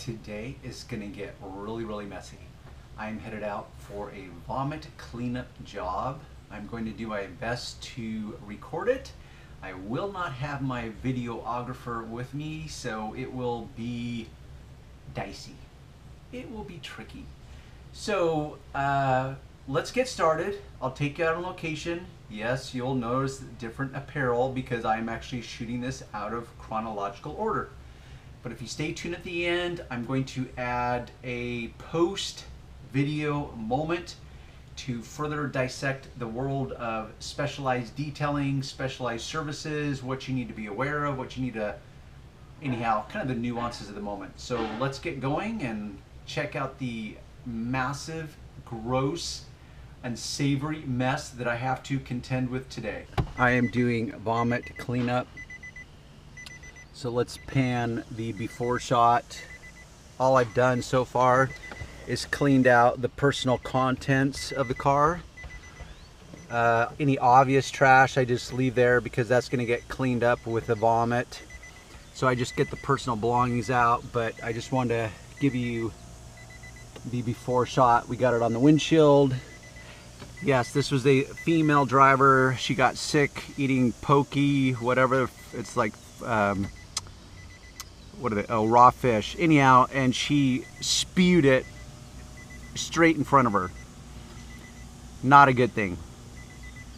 Today is gonna get really messy. I'm headed out for a vomit cleanup job. I'm going to do my best to record it. I will not have my videographer with me, so it will be dicey. It will be tricky. So let's get started. I'll take you out on location. Yes, you'll notice different apparel because I'm actually shooting this out of chronological order. But if you stay tuned at the end, I'm going to add a post-video moment to further dissect the world of specialized detailing, specialized services, what you need to be aware of, what you need to, anyhow, kind of the nuances of the moment. So let's get going and check out the massive, gross, unsavory mess that I have to contend with today. I am doing vomit cleanup. So let's pan the before shot. All I've done so far is cleaned out the personal contents of the car. Any obvious trash I just leave there because that's gonna get cleaned up with the vomit. So I just get the personal belongings out, but I just wanted to give you the before shot. We got it on the windshield. Yes, this was a female driver. She got sick eating pokey, whatever. It's like, what are they? Oh, raw fish. Anyhow, and she spewed it straight in front of her. Not a good thing.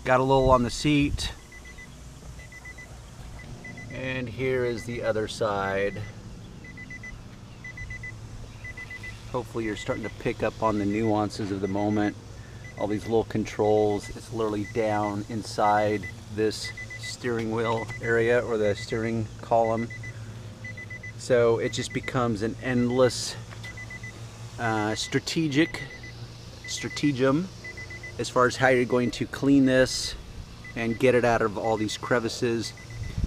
Got a little on the seat. And here is the other side. Hopefully you're starting to pick up on the nuances of the moment. All these little controls. It's literally down inside this steering wheel area or the steering column. So it just becomes an endless stratagem as far as how you're going to clean this and get it out of all these crevices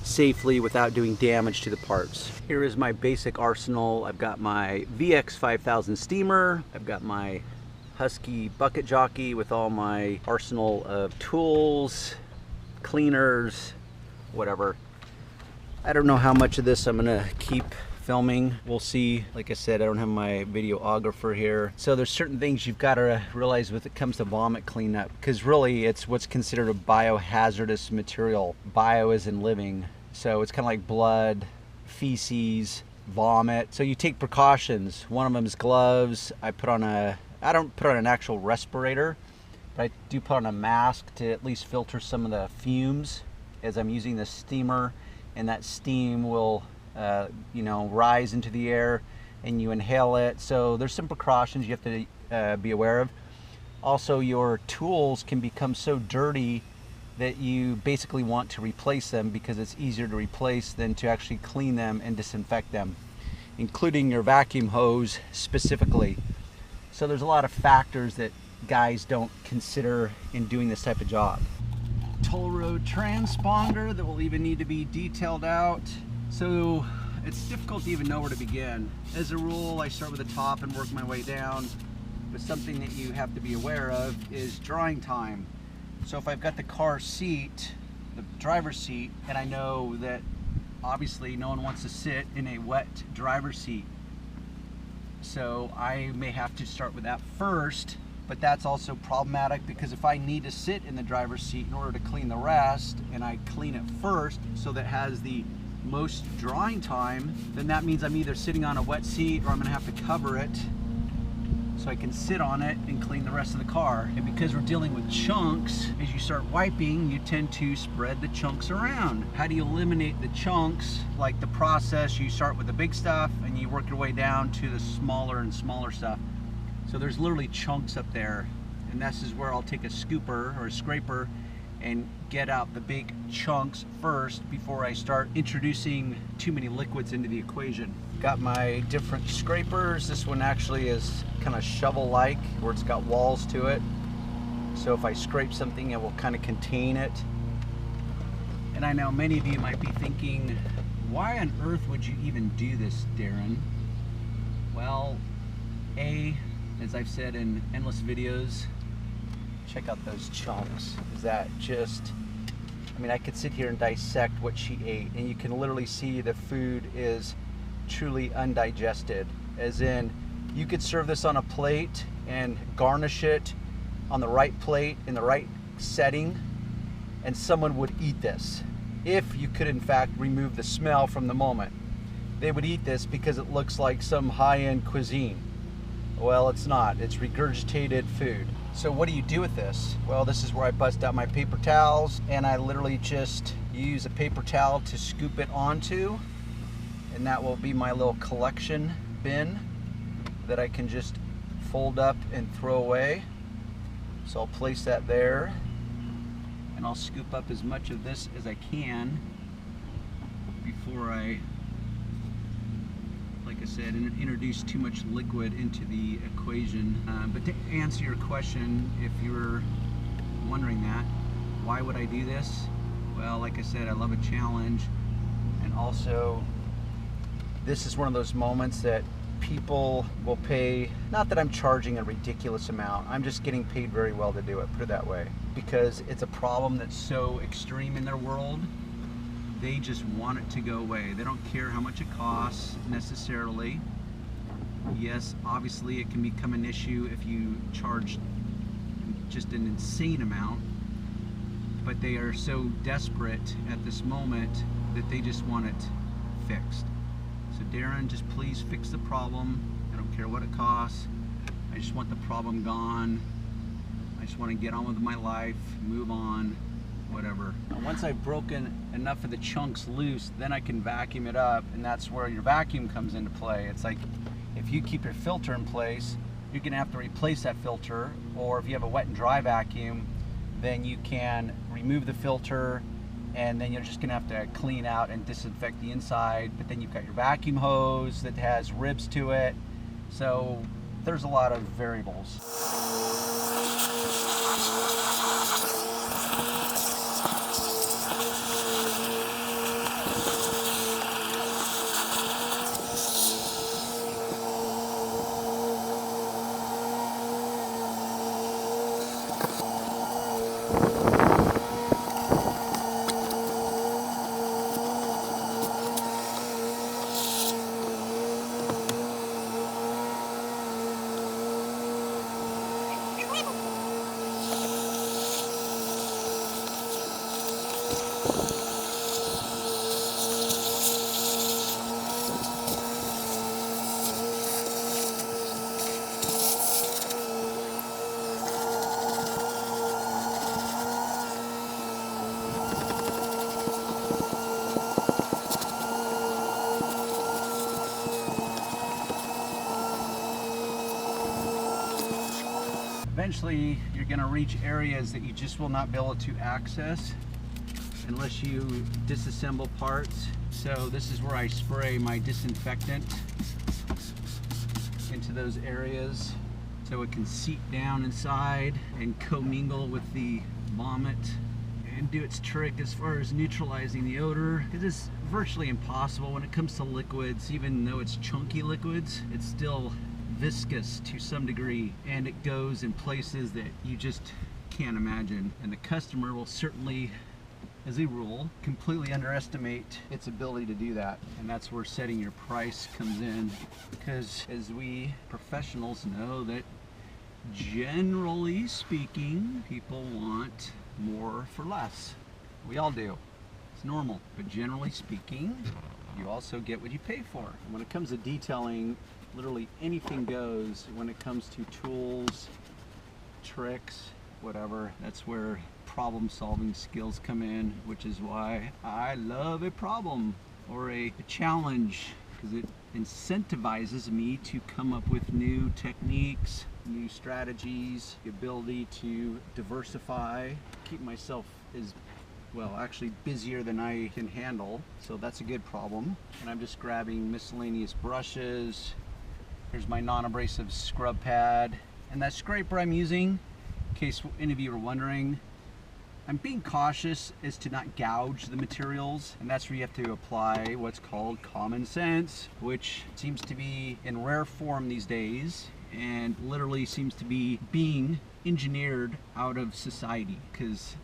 safely without doing damage to the parts. Here is my basic arsenal. I've got my VX 5000 steamer. I've got my Husky bucket jockey with all my arsenal of tools, cleaners, whatever. I don't know how much of this I'm gonna keep filming. We'll see. Like I said, I don't have my videographer here. So there's certain things you've got to realize when it comes to vomit cleanup, because really it's what's considered a biohazardous material. Bio is in living. So it's kind of like blood, feces, vomit. So you take precautions. One of them is gloves. I don't put on an actual respirator, but I do put on a mask to at least filter some of the fumes as I'm using the steamer, and that steam will rise into the air and you inhale it. So there's some precautions you have to be aware of. Also, your tools can become so dirty that you basically want to replace them because it's easier to replace than to actually clean them and disinfect them, including your vacuum hose specifically. So there's a lot of factors that guys don't consider in doing this type of job. Toll road transponder that will even need to be detailed out. So it's difficult to even know where to begin. As a rule, I start with the top and work my way down. But something that you have to be aware of is drying time. So if I've got the car seat, the driver's seat, and I know that obviously no one wants to sit in a wet driver's seat. So I may have to start with that first, but that's also problematic because if I need to sit in the driver's seat in order to clean the rest, and I clean it first so that it has the most drying time, then that means I'm either sitting on a wet seat or I'm gonna have to cover it so I can sit on it and clean the rest of the car. And because we're dealing with chunks, as you start wiping, you tend to spread the chunks around. How do you eliminate the chunks? Like the process, you start with the big stuff and you work your way down to the smaller and smaller stuff. So there's literally chunks up there, and this is where I'll take a scooper or a scraper and get out the big chunks first before I start introducing too many liquids into the equation. Got my different scrapers. This one actually is kind of shovel-like, where it's got walls to it. So if I scrape something, it will kind of contain it. And I know many of you might be thinking, why on earth would you even do this, Darren? Well, as I've said in endless videos, check out those chunks. Is that just, I mean, I could sit here and dissect what she ate, and you can literally see the food is truly undigested, as in you could serve this on a plate and garnish it on the right plate in the right setting, and someone would eat this. If you could in fact remove the smell from the moment, they would eat this because it looks like some high-end cuisine. Well, it's not. It's regurgitated food. So what do you do with this? Well, this is where I bust out my paper towels, and I literally just use a paper towel to scoop it onto, and that will be my little collection bin that I can just fold up and throw away. So I'll place that there, and I'll scoop up as much of this as I can before I, like I said, introduce too much liquid into the equation. But to answer your question, if you're wondering that, why would I do this? Well, like I said, I love a challenge, and also this is one of those moments that people will pay, not that I'm charging a ridiculous amount, I'm just getting paid very well to do it, put it that way, because it's a problem that's so extreme in their world. They just want it to go away. They don't care how much it costs necessarily. Yes, obviously it can become an issue if you charge just an insane amount, but they are so desperate at this moment that they just want it fixed. So Darren, just please fix the problem. I don't care what it costs. I just want the problem gone. I just want to get on with my life, move on, whatever. Now, once I've broken enough of the chunks loose, then I can vacuum it up, and that's where your vacuum comes into play. It's like if you keep your filter in place, you're gonna have to replace that filter, or if you have a wet and dry vacuum, then you can remove the filter, and then you're just gonna have to clean out and disinfect the inside, but then you've got your vacuum hose that has ribs to it. So there's a lot of variables. Eventually, you're going to reach areas that you just will not be able to access unless you disassemble parts. So this is where I spray my disinfectant into those areas so it can seep down inside and commingle with the vomit and do its trick as far as neutralizing the odor. It is virtually impossible when it comes to liquids. Even though it's chunky liquids, it's still viscous to some degree, and it goes in places that you just can't imagine, and the customer will certainly, as a rule, completely underestimate its ability to do that. And that's where setting your price comes in, because as we professionals know, that generally speaking, people want more for less. We all do. It's normal. But generally speaking, you also get what you pay for. And when it comes to detailing, literally anything goes when it comes to tools, tricks, whatever. That's where problem-solving skills come in, which is why I love a problem or a challenge, because it incentivizes me to come up with new techniques, new strategies, the ability to diversify, keep myself as well, actually busier than I can handle. So that's a good problem. And I'm just grabbing miscellaneous brushes. Here's my non-abrasive scrub pad. And that scraper I'm using, in case any of you are wondering, I'm being cautious as to not gouge the materials, and that's where you have to apply what's called common sense, which seems to be in rare form these days, and literally seems to be being engineered out of society, because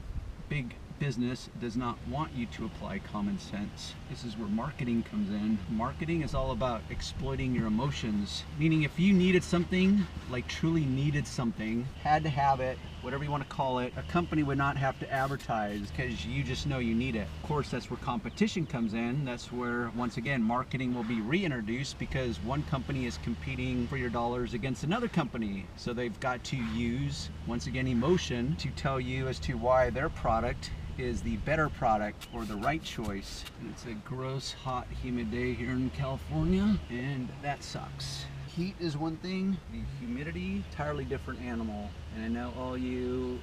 big business does not want you to apply common sense. This is where marketing comes in. Marketing is all about exploiting your emotions. Meaning if you needed something, like truly needed something, had to have it, whatever you want to call it, a company would not have to advertise because you just know you need it. Of course, that's where competition comes in. That's where, once again, marketing will be reintroduced because one company is competing for your dollars against another company. So they've got to use, once again, emotion to tell you as to why their product is the better product or the right choice. And it's a gross, hot, humid day here in California, and that sucks. Heat is one thing, the humidity, entirely different animal. And I know all you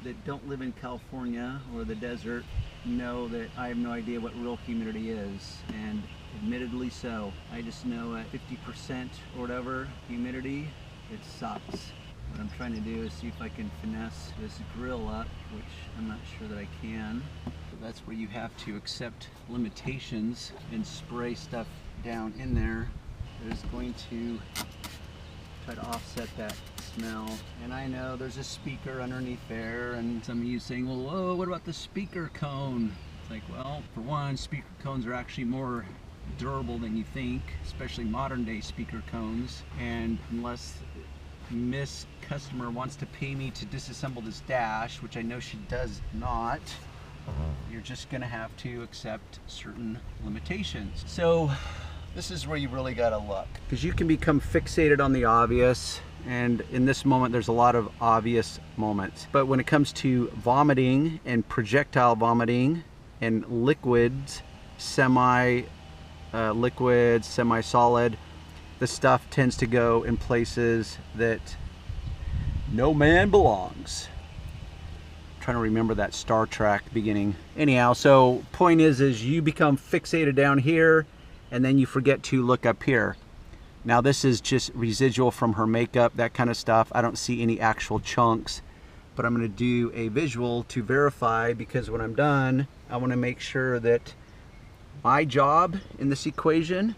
that don't live in California or the desert know that I have no idea what real humidity is, and admittedly so. I just know at 50% or whatever humidity, it sucks. What I'm trying to do is see if I can finesse this grill up, which I'm not sure that I can. So that's where you have to accept limitations and spray stuff down in there that is going to try to offset that smell. And I know there's a speaker underneath there, and some of you saying, well, whoa, what about the speaker cone? It's like, well, for one, speaker cones are actually more durable than you think, especially modern day speaker cones. And unless Miss Customer wants to pay me to disassemble this dash, which I know she does not, you're just gonna have to accept certain limitations. So this is where you really gotta look, because you can become fixated on the obvious, and in this moment there's a lot of obvious moments. But when it comes to vomiting and projectile vomiting and liquids, semi-liquid, semi-solid, the stuff tends to go in places that no man belongs. I'm trying to remember that Star Trek beginning. Anyhow, so point is you become fixated down here, and then you forget to look up here. Now this is just residual from her makeup, that kind of stuff. I don't see any actual chunks, but I'm gonna do a visual to verify, because when I'm done, I wanna make sure that my job in this equation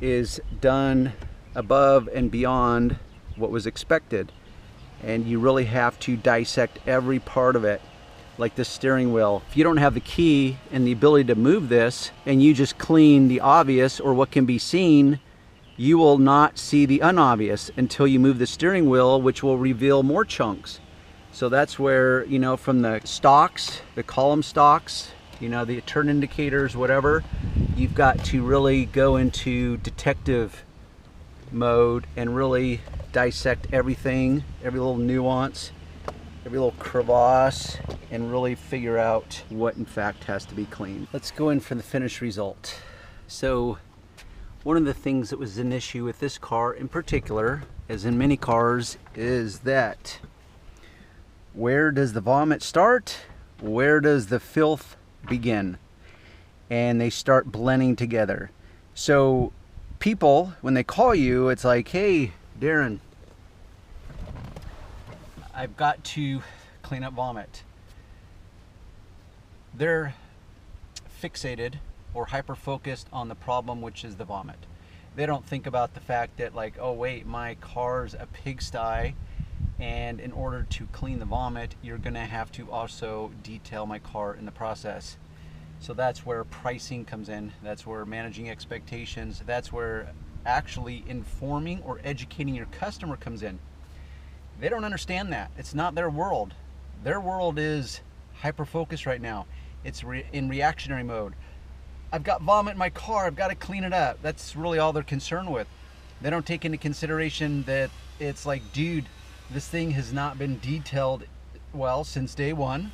is done above and beyond what was expected. And you really have to dissect every part of it, like the steering wheel. If you don't have the key and the ability to move this, and you just clean the obvious or what can be seen, you will not see the unobvious until you move the steering wheel, which will reveal more chunks. So that's where, you know, from the stocks, the column stocks, you know, the turn indicators, whatever, you've got to really go into detective mode and really dissect everything, every little nuance, every little crevasse, and really figure out what in fact has to be cleaned. Let's go in for the finished result. So one of the things that was an issue with this car in particular, as in many cars, is that where does the vomit start? Where does the filth begin? And they start blending together. So people, when they call you, it's like, hey, Darren, I've got to clean up vomit. They're fixated or hyper-focused on the problem, which is the vomit. They don't think about the fact that, like, oh wait, my car's a pigsty, and in order to clean the vomit, you're gonna have to also detail my car in the process. So that's where pricing comes in. That's where managing expectations. That's where actually informing or educating your customer comes in. They don't understand that. It's not their world. Their world is hyper-focused right now. It's in reactionary mode. I've got vomit in my car, I've got to clean it up. That's really all they're concerned with. They don't take into consideration that it's like, dude, this thing has not been detailed well since day one.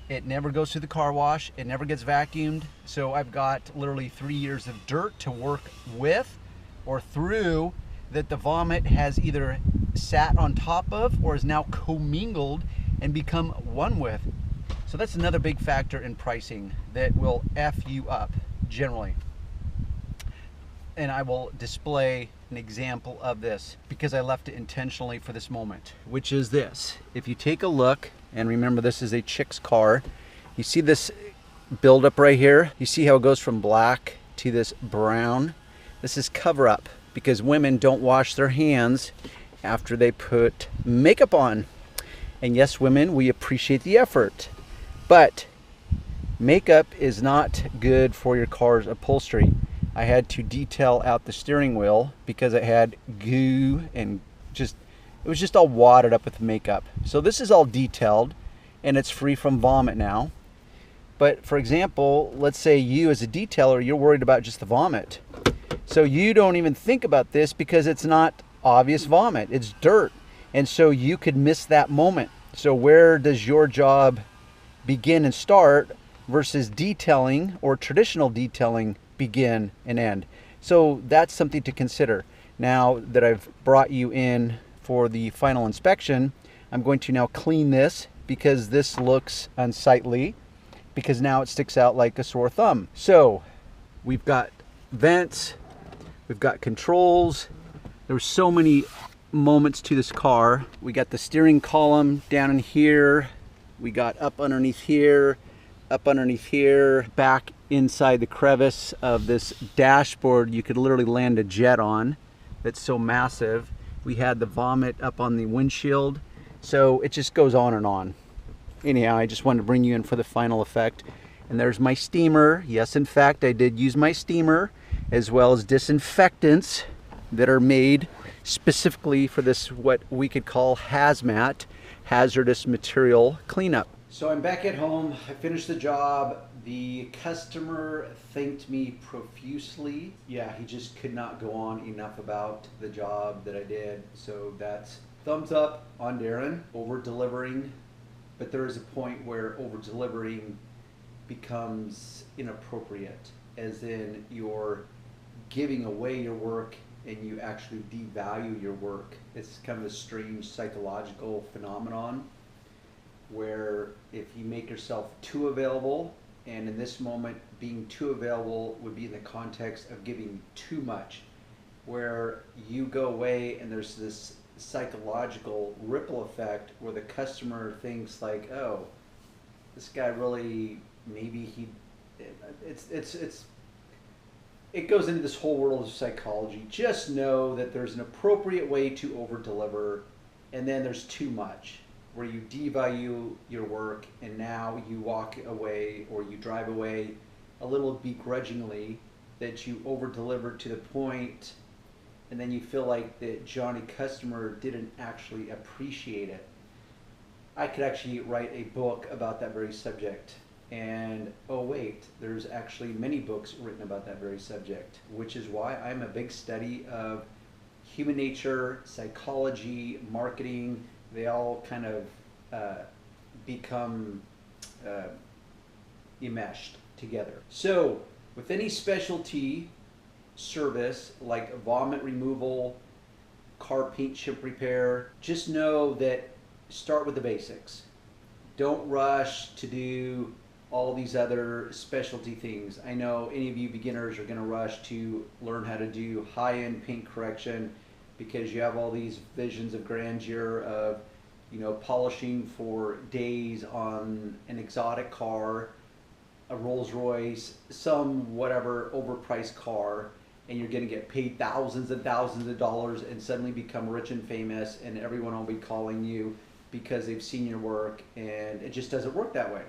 It never goes through the car wash. It never gets vacuumed. So I've got literally 3 years of dirt to work with or through that the vomit has either sat on top of or is now commingled and become one with. So that's another big factor in pricing that will F you up generally. And I will display an example of this because I left it intentionally for this moment, which is this. If you take a look, and remember this is a chick's car, you see this buildup right here? You see how it goes from black to this brown? This is cover up because women don't wash their hands after they put makeup on. And yes, women, we appreciate the effort. But makeup is not good for your car's upholstery. I had to detail out the steering wheel because it had goo and it was just all wadded up with makeup. So this is all detailed and it's free from vomit now. But for example, let's say you as a detailer, you're worried about just the vomit. So you don't even think about this because it's not obvious vomit, it's dirt. And so you could miss that moment. So where does your job begin and start versus detailing or traditional detailing begin and end? So that's something to consider. Now that I've brought you in for the final inspection, I'm going to now clean this because this looks unsightly, because now it sticks out like a sore thumb. So we've got vents, we've got controls. There's so many moments to this car. We got the steering column down in here. We got up underneath here, back inside the crevice of this dashboard. You could literally land a jet on. That's so massive. We had the vomit up on the windshield. So it just goes on and on. Anyhow, I just wanted to bring you in for the final effect. And there's my steamer. Yes, in fact, I did use my steamer, as well as disinfectants that are made specifically for this, what we could call hazmat, hazardous material cleanup. So I'm back at home. I finished the job. The customer thanked me profusely. Yeah, he just could not go on enough about the job that I did. So that's thumbs up on Darren, over delivering. But there is a point where over delivering becomes inappropriate, as in you're giving away your work and you actually devalue your work. It's kind of a strange psychological phenomenon where if you make yourself too available, and in this moment being too available would be in the context of giving too much, where you go away and there's this psychological ripple effect where the customer thinks like, oh, this guy really, maybe he, it goes into this whole world of psychology. Just know that there's an appropriate way to over deliver, and then there's too much, where you devalue your work and now you walk away or you drive away a little begrudgingly that you over delivered to the point, and then you feel like the Johnny customer didn't actually appreciate it. I could actually write a book about that very subject. And oh wait, there's actually many books written about that very subject, which is why I'm a big study of human nature, psychology, marketing. They all kind of become enmeshed together. So with any specialty service like vomit removal, car paint chip repair, just know that start with the basics. Don't rush to do all these other specialty things. I know any of you beginners are going to rush to learn how to do high-end paint correction because you have all these visions of grandeur of, you know, polishing for days on an exotic car, a Rolls Royce, some whatever overpriced car, and you're going to get paid thousands and thousands of dollars and suddenly become rich and famous, and everyone will be calling you because they've seen your work, and it just doesn't work that way.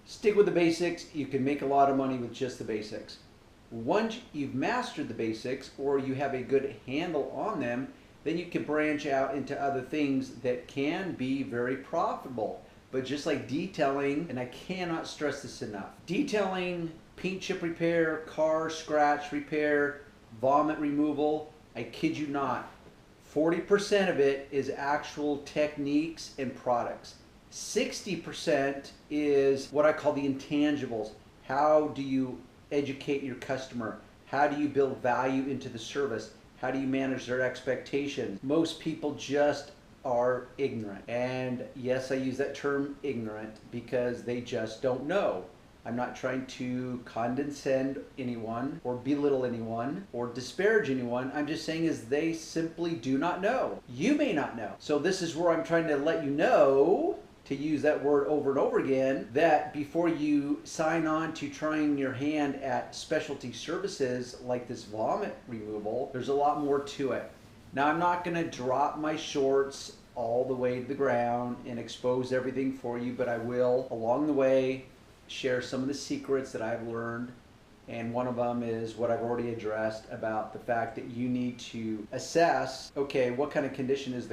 Stick with the basics. You can make a lot of money with just the basics. Once you've mastered the basics or you have a good handle on them, then you can branch out into other things that can be very profitable. But just like detailing, and I cannot stress this enough, detailing, paint chip repair, car scratch repair, vomit removal, I kid you not, 40% of it is actual techniques and products. 60% is what I call the intangibles. How do you educate your customer? How do you build value into the service? How do you manage their expectations? Most people just are ignorant. And yes, I use that term ignorant because they just don't know. I'm not trying to condescend anyone or belittle anyone or disparage anyone. I'm just saying is they simply do not know. You may not know. So this is where I'm trying to let you know, to use that word over and over again, that before you sign on to trying your hand at specialty services like this vomit removal, there's a lot more to it. Now, I'm not going to drop my shorts all the way to the ground and expose everything for you, but I will, along the way, share some of the secrets that I've learned. And one of them is what I've already addressed about the fact that you need to assess, okay, what kind of condition is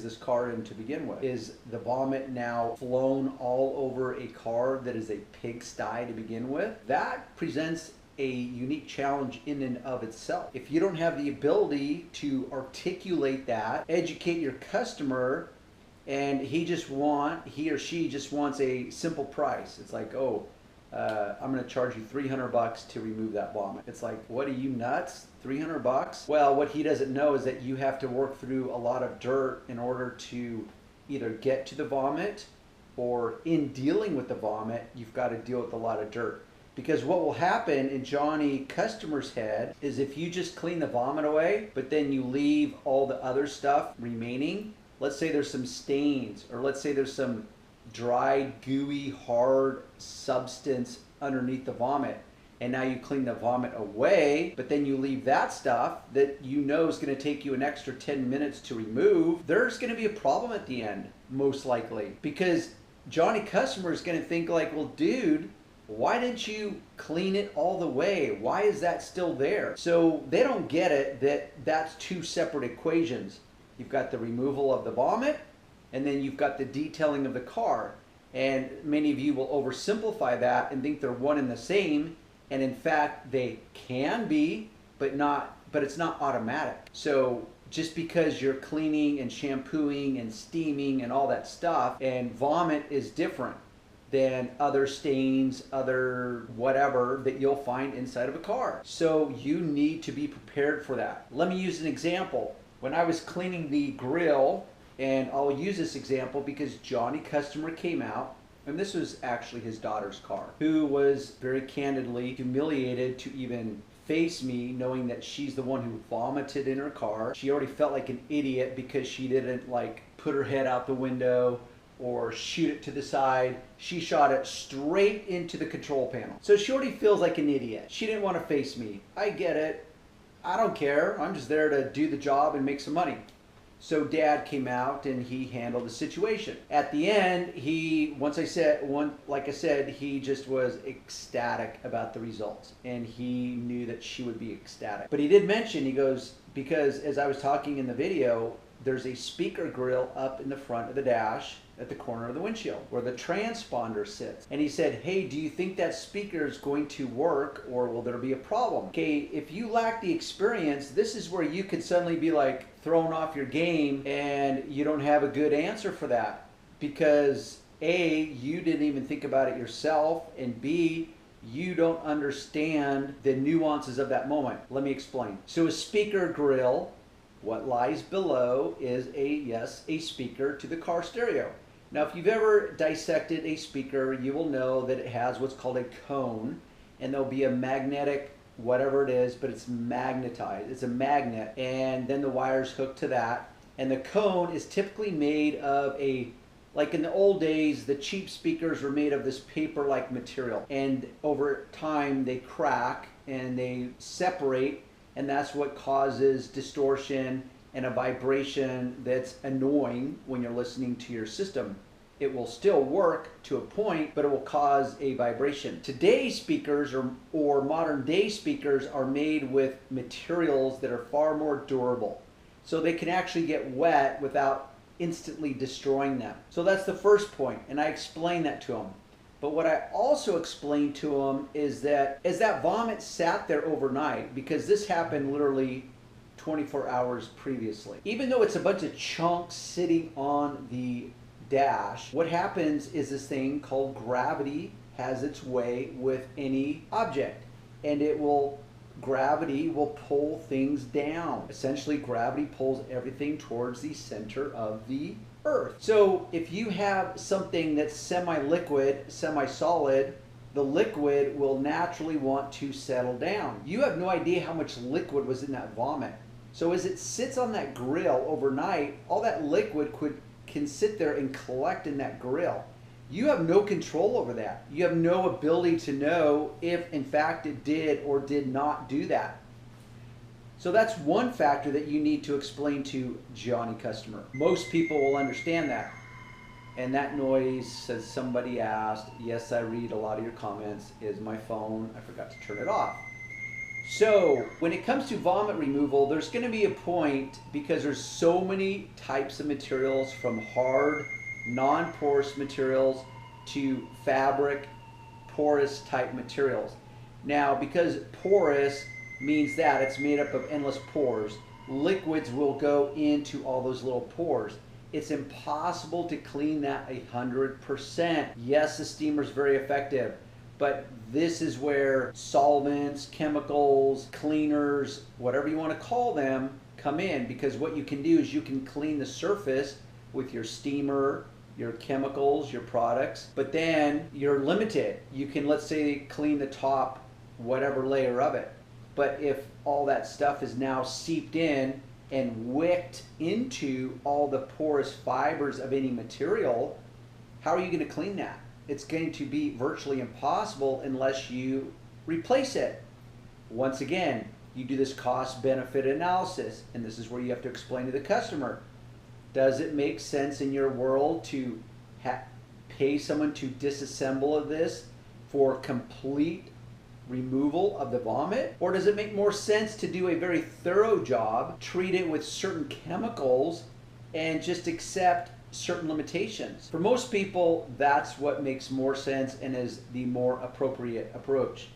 this car in to begin with? Is the vomit now flown all over a car that is a pigsty to begin with? That presents a unique challenge in and of itself. If you don't have the ability to articulate that, educate your customer, and he or she just wants a simple price. It's like, oh, I'm going to charge you $300 to remove that vomit. It's like, what are you, nuts? $300? Well, what he doesn't know is that you have to work through a lot of dirt in order to either get to the vomit, or in dealing with the vomit, you've got to deal with a lot of dirt. Because what will happen in Johnny customer's head is if you just clean the vomit away, but then you leave all the other stuff remaining, let's say there's some stains, or let's say there's some dried, gooey, hard substance underneath the vomit, and now you clean the vomit away, but then you leave that stuff that you know is going to take you an extra 10 minutes to remove, there's going to be a problem at the end, most likely. Because Johnny customer is going to think like, well, dude, why didn't you clean it all the way? Why is that still there? So they don't get it that that's two separate equations. You've got the removal of the vomit, and then you've got the detailing of the car. And many of you will oversimplify that and think they're one and the same, and in fact they can be, but it's not automatic. So just because you're cleaning and shampooing and steaming and all that stuff, and vomit is different than other stains, other whatever that you'll find inside of a car. So you need to be prepared for that. Let me use an example. When I was cleaning the grill, and I'll use this example because Johnny customer came out, and this was actually his daughter's car, who was very candidly humiliated to even face me, knowing that she's the one who vomited in her car. She already felt like an idiot because she didn't like put her head out the window or shoot it to the side. She shot it straight into the control panel. So she already feels like an idiot. She didn't want to face me. I get it. I don't care. I'm just there to do the job and make some money. So Dad came out and he handled the situation. At the end, like I said, he just was ecstatic about the results, and he knew that she would be ecstatic. But he did mention, he goes, because as I was talking in the video, there's a speaker grill up in the front of the dash at the corner of the windshield where the transponder sits. And he said, hey, do you think that speaker is going to work, or will there be a problem? Okay, if you lack the experience, this is where you could suddenly be like thrown off your game, and you don't have a good answer for that. Because A, you didn't even think about it yourself, and B, you don't understand the nuances of that moment. Let me explain. So a speaker grill, what lies below is a speaker to the car stereo. Now, if you've ever dissected a speaker, you will know that it has what's called a cone, and there'll be a magnetic, whatever it is, but it's magnetized. It's a magnet, and then the wire's hooked to that. And the cone is typically made of like in the old days, the cheap speakers were made of this paper-like material. And over time, they crack and they separate, and that's what causes distortion and a vibration that's annoying when you're listening to your system. It will still work to a point, but it will cause a vibration. Today's speakers or modern day speakers are made with materials that are far more durable. So they can actually get wet without instantly destroying them. So that's the first point, and I explained that to him. But what I also explained to him is that as that vomit sat there overnight, because this happened literally 24 hours previously, even though it's a bunch of chunks sitting on the dash, what happens is this thing called gravity has its way with any object, and gravity will pull things down. Essentially, gravity pulls everything towards the center of the earth. So if you have something that's semi-liquid, semi-solid, the liquid will naturally want to settle down. You have no idea how much liquid was in that vomit. So as it sits on that grill overnight, all that liquid can sit there and collect in that grill. You have no control over that. You have no ability to know if in fact it did or did not do that. So that's one factor that you need to explain to Johnny customer. Most people will understand that. And that noise, says somebody asked, yes, I read a lot of your comments, is my phone. I forgot to turn it off. So when it comes to vomit removal, there's going to be a point, because there's so many types of materials, from hard, non-porous materials to fabric, porous type materials. Now, because porous means that it's made up of endless pores, liquids will go into all those little pores. It's impossible to clean that 100%. Yes, the steamer is very effective, but this is where solvents, chemicals, cleaners, whatever you want to call them, come in, because what you can do is you can clean the surface with your steamer, your chemicals, your products, but then you're limited. You can, let's say, clean the top, whatever layer of it. But if all that stuff is now seeped in and wicked into all the porous fibers of any material, how are you going to clean that? It's going to be virtually impossible unless you replace it. Once again, you do this cost-benefit analysis, and this is where you have to explain to the customer, does it make sense in your world to pay someone to disassemble this for complete removal of the vomit? Or does it make more sense to do a very thorough job, treat it with certain chemicals, and just accept certain limitations? For most people, that's what makes more sense and is the more appropriate approach.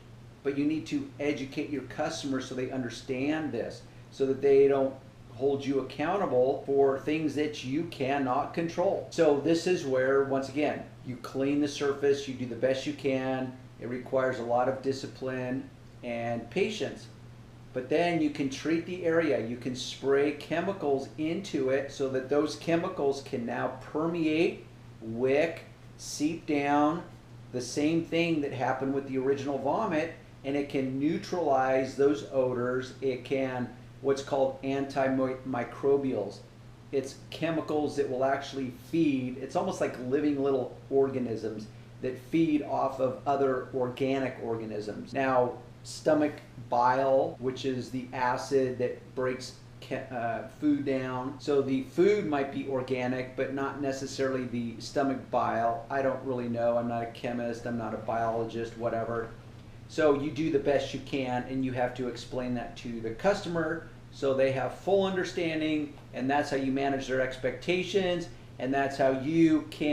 But you need to educate your customers so they understand this, so that they don't hold you accountable for things that you cannot control. So this is where, once again, you clean the surface, you do the best you can. It requires a lot of discipline and patience. But then you can treat the area. You can spray chemicals into it so that those chemicals can now permeate, wick, seep down, the same thing that happened with the original vomit, and it can neutralize those odors. It can, what's called antimicrobials. It's chemicals that will actually feed. It's almost like living little organisms that feed off of other organic organisms. Now, stomach bile, which is the acid that breaks food down. So the food might be organic, but not necessarily the stomach bile. I don't really know. I'm not a chemist. I'm not a biologist, whatever. So you do the best you can, and you have to explain that to the customer so they have full understanding, and that's how you manage their expectations, and that's how you can